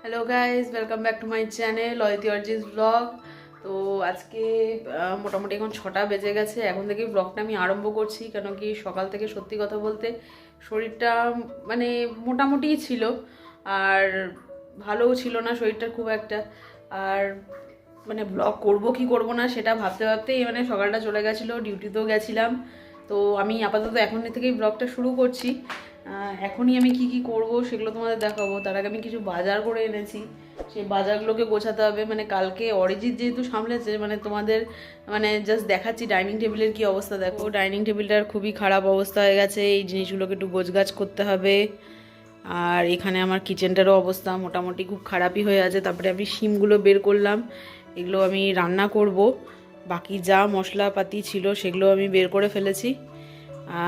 Hello guys, welcome back to my channel Aditi অর্জিস blog. তো আজকে মোটামুটি এখন 6টা বেজে গেছে। এখন থেকে ব্লগটা আমি আরম্ভ করছি, কেন কি সকাল থেকে সত্যি কথা বলতে শরীরটা মানে মোটামুটিই ছিল, আর ভালোও ছিল না শরীরটা খুব একটা। আর মানে ব্লগ করব কি করব না সেটা ভাবতে ভাবতেই মানে সকালটা চলে গেছিলো, ডিউটিতেও গেছিলাম। তো আমি আপাতত এখন থেকেই ব্লগটা শুরু করছি। এখনই আমি কি কি করব সেগুলো তোমাদের দেখাবো। তার আগে আমি কিছু বাজার করে এনেছি, সেই বাজারগুলোকে গোছাতে হবে। মানে কালকে অরিজিৎ যেহেতু সামলেছে, মানে তোমাদের মানে জাস্ট দেখাচ্ছি ডাইনিং টেবিলের কি অবস্থা। দেখো ডাইনিং টেবিলটার খুবই খারাপ অবস্থা হয়ে গেছে, এই জিনিসগুলোকে একটু গোছগাছ করতে হবে। আর এখানে আমার কিচেনটারও অবস্থা মোটামুটি খুব খারাপই হয়ে আছে। তারপরে আমি শিমগুলো বের করলাম, এগুলো আমি রান্না করব। বাকি যা মশলাপাতি ছিল সেগুলো আমি বের করে ফেলেছি।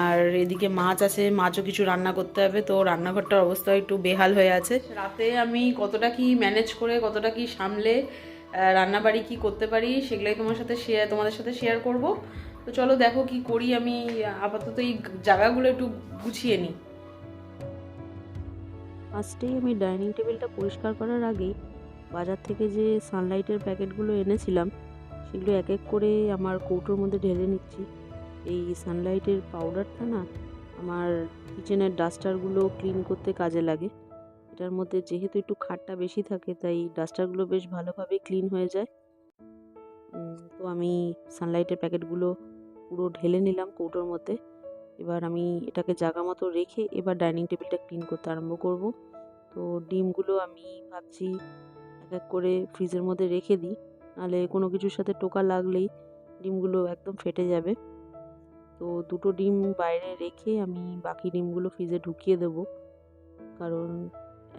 আর এদিকে মাছ আছে, মাছও কিছু রান্না করতে হবে। তো রান্নাঘরটার অবস্থা একটু বেহাল হয়ে আছে। রাতে আমি কতটা কি ম্যানেজ করে, কতটা কি সামলে রান্নাবাড়ি কি করতে পারি সেগুলোই তোমাদের সাথে শেয়ার করব। তো চলো দেখো কি করি আমি। আপাতত এই জায়গাগুলো একটু গুছিয়ে নিই। ফার্স্টেই আমি ডাইনিং টেবিলটা পরিষ্কার করার আগেই বাজার থেকে যে সানলাইটের প্যাকেটগুলো এনেছিলাম সেগুলো এক এক করে আমার কৌটোর মধ্যে ঢেলে নিচ্ছি। এই সানলাইটের পাউডারটা না আমার কিচেনের ডাস্টারগুলো ক্লিন করতে কাজে লাগে। এটার মধ্যে যেহেতু একটু খাটটা বেশি থাকে তাই ডাস্টারগুলো বেশ ভালোভাবে ক্লিন হয়ে যায়। তো আমি সানলাইটের প্যাকেটগুলো পুরো ঢেলে নিলাম কৌটোর মধ্যে। এবার আমি এটাকে জায়গা মতো রেখে এবার ডাইনিং টেবিলটা ক্লিন করতে আরম্ভ করব। তো ডিমগুলো আমি ভাবছি এক এক করে ফ্রিজের মধ্যে রেখে দিই, নাহলে কোনো কিছুর সাথে টোকা লাগলেই ডিমগুলো একদম ফেটে যাবে। তো দুটো ডিম বাইরে রেখে আমি বাকি ডিমগুলো ফ্রিজে ঢুকিয়ে দেবো, কারণ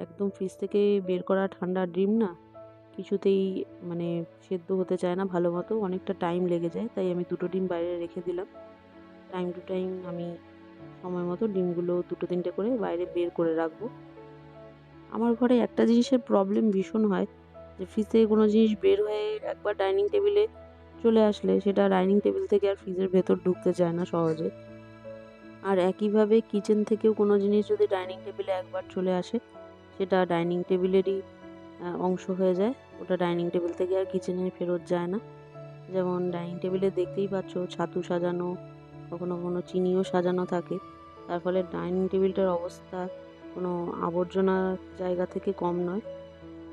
একদম ফ্রিজ থেকে বের করা ঠান্ডা ডিম না কিছুতেই মানে সেদ্ধ হতে চায় না ভালো মতো, অনেকটা টাইম লেগে যায়। তাই আমি দুটো ডিম বাইরে রেখে দিলাম। টাইম টু টাইম আমি সময় মতো ডিমগুলো দুটো তিনটে করে বাইরে বের করে রাখবো। আমার ঘরে একটা জিনিসের প্রবলেম ভীষণ হয়, যে ফ্রিজ থেকে কোনো জিনিস বের হয়ে একবার ডাইনিং টেবিলে চলে আসলে সেটা ডাইনিং টেবিল থেকে আর ফ্রিজের ভেতর ঢুকতে চায় না সহজে। আর একইভাবে কিচেন থেকেও কোনো জিনিস যদি ডাইনিং টেবিলে একবার চলে আসে সেটা ডাইনিং টেবিলেরই অংশ হয়ে যায়, ওটা ডাইনিং টেবিল থেকে আর কিচেনে ফেরত যায় না। যেমন ডাইনিং টেবিলে দেখতেই পাচ্ছ ছাতু সাজানো, কখনো কখনো চিনিও সাজানো থাকে। তার ফলে ডাইনিং টেবিলটার অবস্থা কোনো আবর্জনা জায়গা থেকে কম নয়।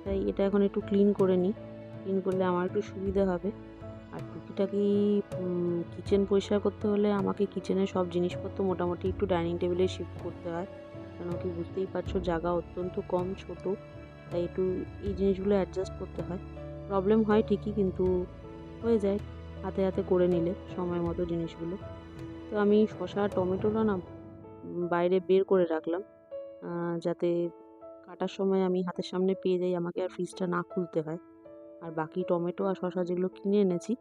তাই এটা এখন একটু ক্লিন করে নিই, ক্লিন করলে আমার একটু সুবিধা হবে। আর টুকিটাকি কিচেন পরিষ্কার করতে হলে আমাকে কিচেনের সব জিনিসপত্র মোটামুটি একটু ডাইনিং টেবিলে শিফট করতে হয়, কেন কি বুঝতেই পারছো জায়গা অত্যন্ত কম, ছোট। তাই একটু এই জিনিসগুলো অ্যাডজাস্ট করতে হয়। প্রবলেম হয় ঠিকই, কিন্তু হয়ে যায় হাতে হাতে করে নিলে সময় মতো জিনিসগুলো। তো আমি শসা টমেটোটা না বাইরে বের করে রাখলাম, যাতে কাটার সময় আমি হাতের সামনে পেয়ে যাই, আমাকে আর ফ্রিজটা না খুলতে হয়। আর বাকি টমেটো আর শসা যেগুলো কিনে এনেছি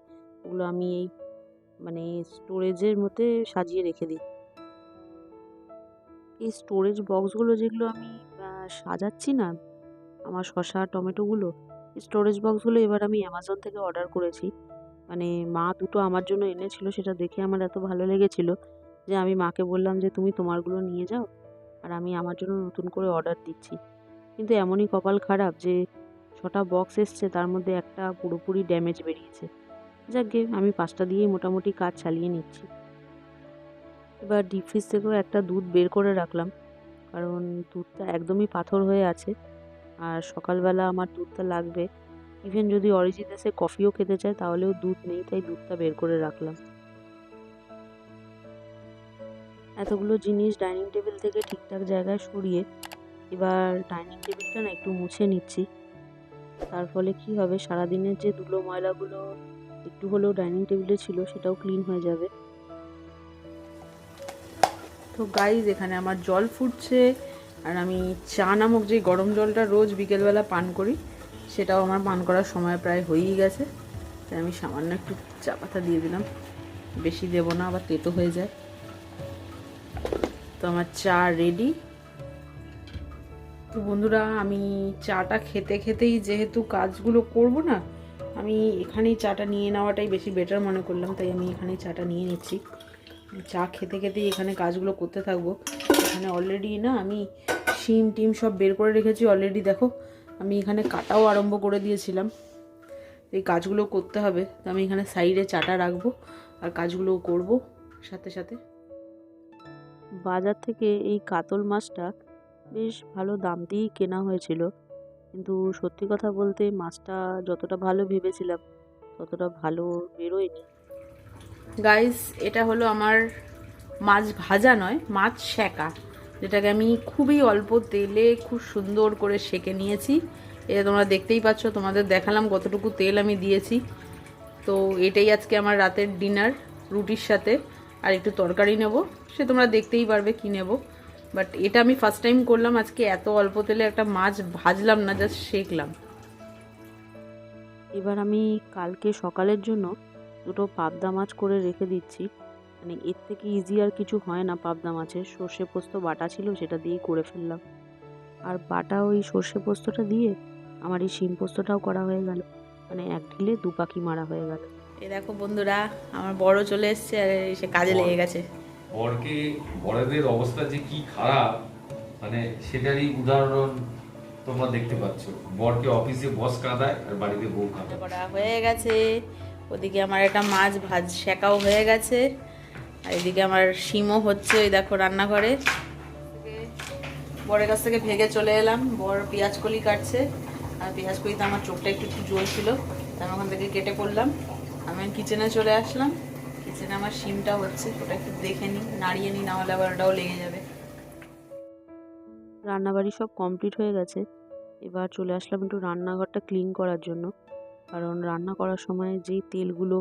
ওগুলো আমি এই মানে স্টোরেজের মধ্যে সাজিয়ে রেখে দিই। এই স্টোরেজ বক্সগুলো যেগুলো আমি সাজাচ্ছি না আমার শসা টমেটোগুলো, স্টোরেজ বক্সগুলো এবার আমি অ্যামাজন থেকে অর্ডার করেছি। মানে মা দুটো আমার জন্য এনেছিল, সেটা দেখে আমার এত ভালো লেগেছিল যে আমি মাকে বললাম যে তুমি তোমারগুলো নিয়ে যাও আর আমি আমার জন্য নতুন করে অর্ডার দিচ্ছি। কিন্তু এমনই কপাল খারাপ যে 6টা বক্স এসছে, তার মধ্যে একটা পুরোপুরি ড্যামেজ বেরিয়েছে। যাকগে আমি 5টা দিয়েই মোটামুটি কাজ চালিয়ে নিচ্ছি। এবার ডিপ ফ্রিজ থেকেও একটা দুধ বের করে রাখলাম, কারণ দুধটা একদমই পাথর হয়ে আছে আর সকালবেলা আমার দুধটা লাগবে। ইভেন যদি অরিজিৎ এসে কফিও খেতে চায় তাহলেও দুধ নেই, তাই দুধটা বের করে রাখলাম। এতগুলো জিনিস ডাইনিং টেবিল থেকে ঠিকঠাক জায়গায় সরিয়ে এবার ডাইনিং টেবিলটা না একটু মুছে নিচ্ছি। তার ফলে কি হবে, সারাদিনের যে ধুলো ময়লাগুলো একটু হলেও ডাইনিং টেবিলে ছিল সেটাও ক্লিন হয়ে যাবে। তো গাইজ এখানে আমার জল ফুটছে, আর আমি চা নামক যে গরম জলটা রোজ বিকেলবেলা পান করি সেটাও আমার পান করার সময় প্রায় হয়েই গেছে। তাই আমি সামান্য একটু চা পাতা দিয়ে দিলাম, বেশি দেবো না আবার তেতো হয়ে যায়। তো আমার চা রেডি। তো বন্ধুরা আমি চাটা খেতে খেতেই যেহেতু কাজগুলো করব না, আমি এখানেই চাটা নিয়ে নেওয়াটাই বেশি বেটার মনে করলাম, তাই আমি এখানেই চাটা নিয়ে নিচ্ছি। চা খেতে খেতেই এখানে কাজগুলো করতে থাকবো। এখানে অলরেডি না আমি শিম টিম সব বের করে রেখেছি অলরেডি। দেখো আমি এখানে কাটাও আরম্ভ করে দিয়েছিলাম, এই কাজগুলো করতে হবে। তো আমি এখানে সাইডে চাটা রাখবো আর কাজগুলোও করব সাথে সাথে। বাজার থেকে এই কাতল মাছটা বেশ ভালো দাম দিয়েই কেনা হয়েছিল, কিন্তু সত্যি কথা বলতে মাছটা যতটা ভালো ভেবেছিলাম ততটা ভালো বেরোয়নি। গাইস, এটা হলো আমার মাছ ভাজা নয়, মাছ সেকা, যেটাকে আমি খুবই অল্প তেলে খুব সুন্দর করে সেকে নিয়েছি। এটা তোমরা দেখতেই পাচ্ছ, তোমাদের দেখালাম কতটুকু তেল আমি দিয়েছি। তো এটাই আজকে আমার রাতের ডিনার রুটির সাথে। আর একটু তরকারি নেব, সে তোমরা দেখতেই পারবে কি নেব। বাট এটা আমি ফার্স্ট টাইম করলাম আজকে, এত অল্প তেলে একটা মাছ ভাজলাম না, জাস্ট সেকলাম। এবার আমি কালকে সকালের জন্য দুটো পাবদা মাছ করে রেখে দিচ্ছি। মানে এর থেকে ইজি আর কিছু হয় না পাবদা মাছের। সর্ষে পোস্ত বাটা ছিল, সেটা দিয়েই করে ফেললাম। আর বাটা ওই সর্ষে পোস্তটা দিয়ে আমার এই শিম পোস্তটাও করা হয়ে গেল। মানে এক ঢিলে দু পাখি মারা হয়ে গেল। এই দেখো বন্ধুরা, আমার বড় চলে এসছে আর এসে কাজে লেগে গেছে। বড়দের অবস্থা যে কি খারাপ, মানে সেটারই উদাহরণ তোমরা দেখতে পাচ্ছ। বরকে অফিসে বস কাঁদায় আর বাড়িতে বউ কাঁদায়। করা হয়ে গেছে, ওদিকে আমার একটা মাছ সেকাও হয়ে গেছে, আর এদিকে আমার শিমও হচ্ছে। ওই দেখো রান্নাঘরে বরের কাছ থেকে ভেগে চলে এলাম। বর পেঁয়াজ কলি কাটছে, আর পেঁয়াজ কলিতে আমার চোখটা একটু একটু জ্বলছিল, তাই আমি ওখান থেকে কেটে পড়লাম। আমি কিচেনে চলে আসলাম। কিচেনে আমার শিমটা হচ্ছে, ওটা একটু দেখে নিই, নাড়িয়ে নিই, নাহলে আবার ওটাও লেগে যাবে। রান্নাবাড়ি সব কমপ্লিট হয়ে গেছে। এবার চলে আসলাম একটু রান্নাঘরটা ক্লিন করার জন্য। কারণ রান্না করার সময় যেই তেলগুলো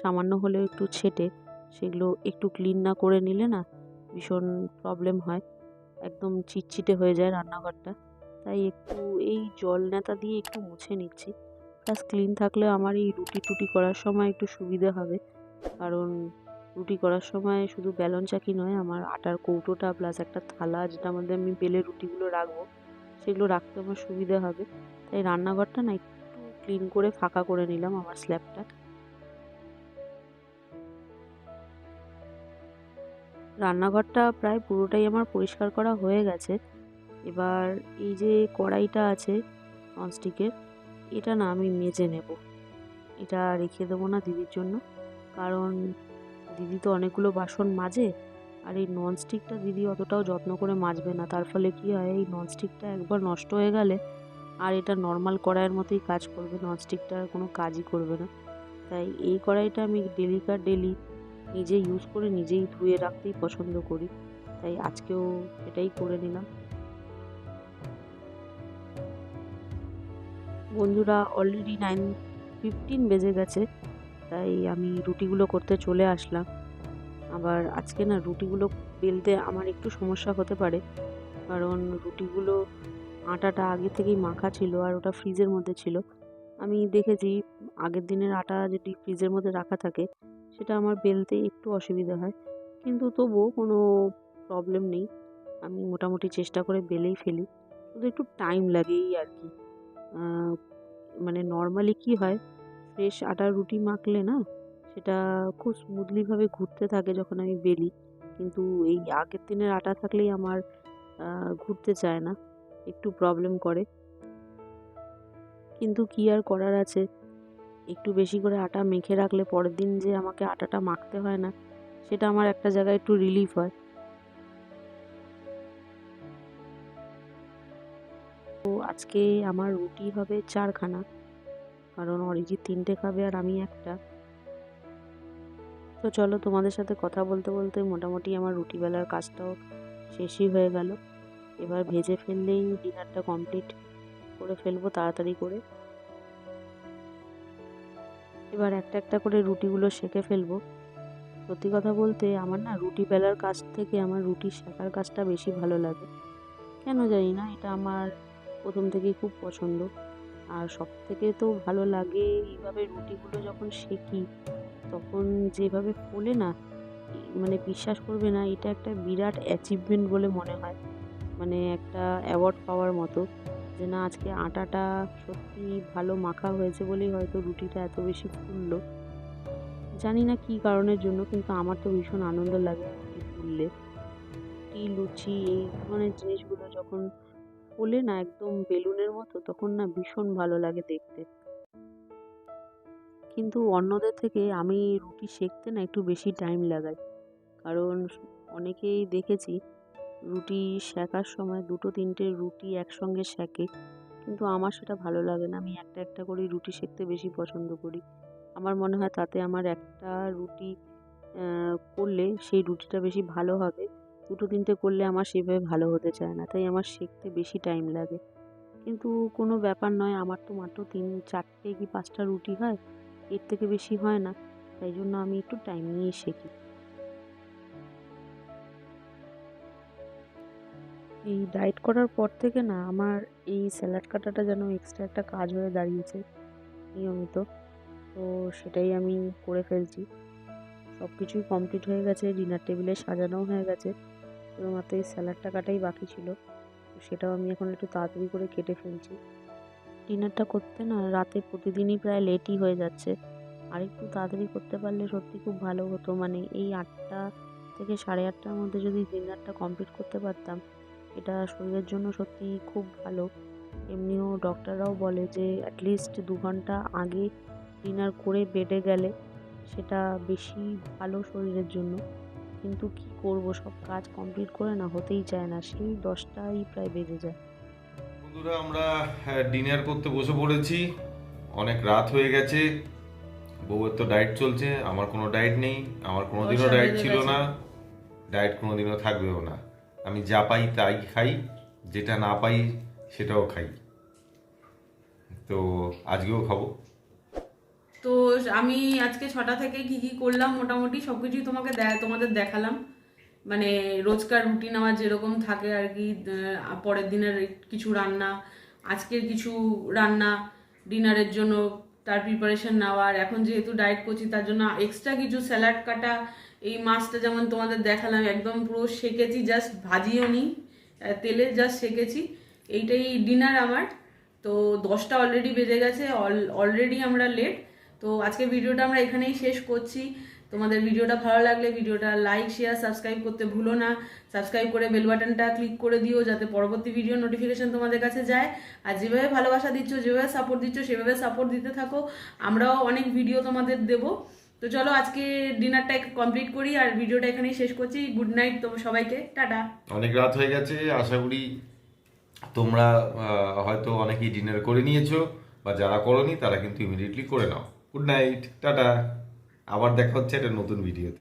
সামান্য হলেও একটু ছেটে, সেগুলো একটু ক্লিন না করে নিলে না ভীষণ প্রবলেম হয়, একদম চিটচিটে হয়ে যায় রান্নাঘরটা। তাই একটু এই জল নেতা দিয়ে একটু মুছে নিচ্ছি। প্লাস ক্লিন থাকলে আমার এই রুটি টুটি করার সময় একটু সুবিধে হবে। কারণ রুটি করার সময় শুধু বেলন চাকি নয়, আমার আটার কৌটোটা প্লাস একটা থালা, যেটার মধ্যে আমি বেলে রুটিগুলো রাখবো, সেগুলো রাখতে আমার সুবিধে হবে। তাই রান্নাঘরটা না একটু ক্লিন করে ফাঁকা করে নিলাম, আমার স্ল্যাবটা। রান্নাঘরটা প্রায় পুরোটাই আমার পরিষ্কার করা হয়ে গেছে। এবার এই যে কড়াইটা আছে ননস্টিকের, এটা না আমি মেজে নেব। এটা রেখে দেবো না দিদির জন্য, কারণ দিদি তো অনেকগুলো বাসন মাজে। আর এই ননস্টিকটা দিদি অতটাও যত্ন করে মাজবে না, তার ফলে কি হয়, এই ননস্টিকটা একবার নষ্ট হয়ে গেলে আর এটা নর্মাল কড়াইয়ের মতোই কাজ করবে, ননস্টিকটা আর কোনো কাজই করবে না। তাই এই কড়াইটা আমি ডেলি নিজে ইউজ করে নিজেই ধুয়ে রাখতেই পছন্দ করি। তাই আজকেও এটাই করে নিলাম। বন্ধুরা, অলরেডি 9:15 বেজে গেছে, তাই আমি রুটিগুলো করতে চলে আসলাম। আবার আজকে না রুটিগুলো বেলতে আমার একটু সমস্যা হতে পারে, কারণ রুটিগুলো আটাটা আগে থেকেই মাখা ছিল আর ওটা ফ্রিজের মধ্যে ছিল। আমি দেখেছি আগের দিনের আটা যদি ফ্রিজের মধ্যে রাখা থাকে, সেটা আমার বেলতে একটু অসুবিধা হয়, কিন্তু তবুও কোনো প্রবলেম নেই, আমি মোটামুটি চেষ্টা করে বেলেই ফেলি। শুধু একটু টাইম লাগে এই আর কি। মানে নর্মালি কি হয়, ফ্রেশ আটার রুটি মাখলে না সেটা খুব স্মুথলিভাবে ঘুরতে থাকে যখন আমি বেলি, কিন্তু এই আগের দিনের আটা থাকলেই আমার ঘুরতে চায় না, একটু প্রবলেম করে। কিন্তু কি আর করার আছে, একটু বেশি করে আটা মেখে রাখলে পরের দিন যে আমাকে আটাটা মাখতে হয় না, সেটা আমার একটা জায়গায় একটু রিলিফ হয়। তো আজকে আমার রুটি হবে 4খানা, কারণ অরিজি 3টে খাবে আর আমি একটা। তো চলো, তোমাদের সাথে কথা বলতে বলতে মোটামুটি আমার রুটি বেলার কাজটাও শেষই হয়ে গেল। এবার ভেজে ফেললেই ডিনারটা কমপ্লিট করে ফেলবো তাড়াতাড়ি করে। এবার একটা একটা করে রুটিগুলো সেঁকে ফেলবো। সত্যি কথা বলতে আমার না রুটি বেলার কাজ থেকে আমার রুটি সেঁকার কাজটা বেশি ভালো লাগে, কেন জানি না, এটা আমার প্রথম থেকেই খুব পছন্দ। আর সব থেকে তো ভালো লাগে এইভাবে রুটিগুলো যখন সেঁকি, তখন যেভাবে ফোলে না, মানে বিশ্বাস করবে না, এটা একটা বিরাট অ্যাচিভমেন্ট বলে মনে হয়, মানে একটা অ্যাওয়ার্ড পাওয়ার মতো, যে না আজকে আটাটা সত্যি ভালো মাখা হয়েছে বলেই হয়তো রুটিটা এত বেশি ফুললো। জানি না কী কারণের জন্য, কিন্তু আমার তো ভীষণ আনন্দ লাগে রুটি ফুললে। রুটি, লুচি এই ধরনের জিনিসগুলো যখন ফোলে না একদম বেলুনের মতো, তখন না ভীষণ ভালো লাগে দেখতে। কিন্তু অন্যদের থেকে আমি রুটি সেঁকতে না একটু বেশি টাইম লাগাই, কারণ অনেকেই দেখেছি রুটি সেঁকার সময় 2-3টে রুটি একসঙ্গে সেঁকে, কিন্তু আমার সেটা ভালো লাগে না। আমি একটা একটা করেই রুটি সেঁকতে বেশি পছন্দ করি। আমার মনে হয় তাতে আমার একটা রুটি করলে সেই রুটিটা বেশি ভালো হবে। 2-3টে করলে আমার সেভাবে ভালো হতে চায় না, তাই আমার সেঁকতে বেশি টাইম লাগে। কিন্তু কোনো ব্যাপার নয়, আমার তো মাত্র 3-4টে কি 5টা রুটি হয়, এর থেকে বেশি হয় না, তাই জন্য আমি একটু টাইম নিয়েই সেঁকি। এই ডায়েট করার পর থেকে না আমার এই স্যালাড কাটাটা যেন এক্সট্রা একটা কাজ হয়ে দাঁড়িয়েছে নিয়মিত। তো সেটাই আমি করে ফেলছি। সব কিছুই কমপ্লিট হয়ে গেছে, ডিনার টেবিলে সাজানোও হয়ে গেছে, শুধুমাত্র এই স্যালাডটা কাটাই বাকি ছিল। তো সেটাও আমি এখন একটু তাড়াতাড়ি করে কেটে ফেলছি। ডিনারটা করতে না রাতে প্রতিদিনই প্রায় লেটই হয়ে যাচ্ছে। আরেকটু তাড়াতাড়ি করতে পারলে সত্যি খুব ভালো হতো। মানে এই 8টা থেকে 8:30টার মধ্যে যদি ডিনারটা কমপ্লিট করতে পারতাম, এটা শরীরের জন্য সত্যিই খুব ভালো। এমনিও ডক্টররাও বলে যে অ্যাটলিস্ট 2 ঘন্টা আগে ডিনার করে বেডে গেলে সেটা বেশি ভালো শরীরের জন্য। কিন্তু কি করব, সব কাজ কমপ্লিট করে না হতেই চায় না, সেই 10টাই প্রায় বেজে যায়। বন্ধুরা, আমরা ডিনার করতে বসে পড়েছি। অনেক রাত হয়ে গেছে। বউয়ের তো ডায়েট চলছে, আমার কোনো ডায়েট নেই। আমার কোনোদিনও 10টা ডায়েট বেজে ছিল গেছে। না, ডায়েট কোনোদিনও থাকবেও না। আমি যা পাই তাই খাই, যেটা না পাই সেটাও খাই। তো আজকেও খাবো। তো আমি আজকে 6টা থেকে কি কি করলাম মোটামুটি সবকিছুই তোমাদের দেখালাম। মানে রোজকার রুটিন আমার যেরকম থাকে আর কি, পরের দিনের কিছু রান্না, আজকের কিছু রান্না ডিনারের জন্য, তার প্রিপারেশন নেওয়ার। এখন যেহেতু ডায়েট করছি তার জন্য এক্সট্রা কিছু স্যালাড কাটা। এই মাছটা যেমন তোমাদের দেখালাম একদম পুরো সেকেছি, জাস্ট ভাজিও নি, তেলে জাস্ট সেকেছি। এইটাই ডিনার আমার। তো 10টা অলরেডি বেজে গেছে, অলরেডি আমরা লেট। তো আজকের ভিডিওটা আমরা এখানেই শেষ করছি। তোমাদের ভিডিওটা ভালো লাগলে ভিডিওটা লাইক শেয়ার সাবস্ক্রাইব করতে ভুলো না। সাবস্ক্রাইব করে বেল বাটনটা ক্লিক করে দিও, যাতে পরবর্তী ভিডিও নোটিফিকেশন তোমাদের কাছে যায়। আর যেভাবে ভালোবাসা দিচ্ছ, যেভাবে সাপোর্ট দিচ্ছ, সেভাবে সাপোর্ট দিতে থাকো। আমরাও অনেক ভিডিও তোমাদের দেবো। তো চলো আজকে ডিনারটা কমপ্লিট করি আর ভিডিওটা এখানেই শেষ করছি। গুড নাইট তো সবাইকে, টাটা। অনেক রাত হয়ে গেছে। আশা করি তোমরা হয়তো অনেকেই ডিনার করে নিয়েছো, বা যারা করোনি তারা কিন্তু ইমিডিয়েটলি করে নাও। Good night, tata. আবার দেখা হচ্ছে একটা নতুন ভিডিওতে।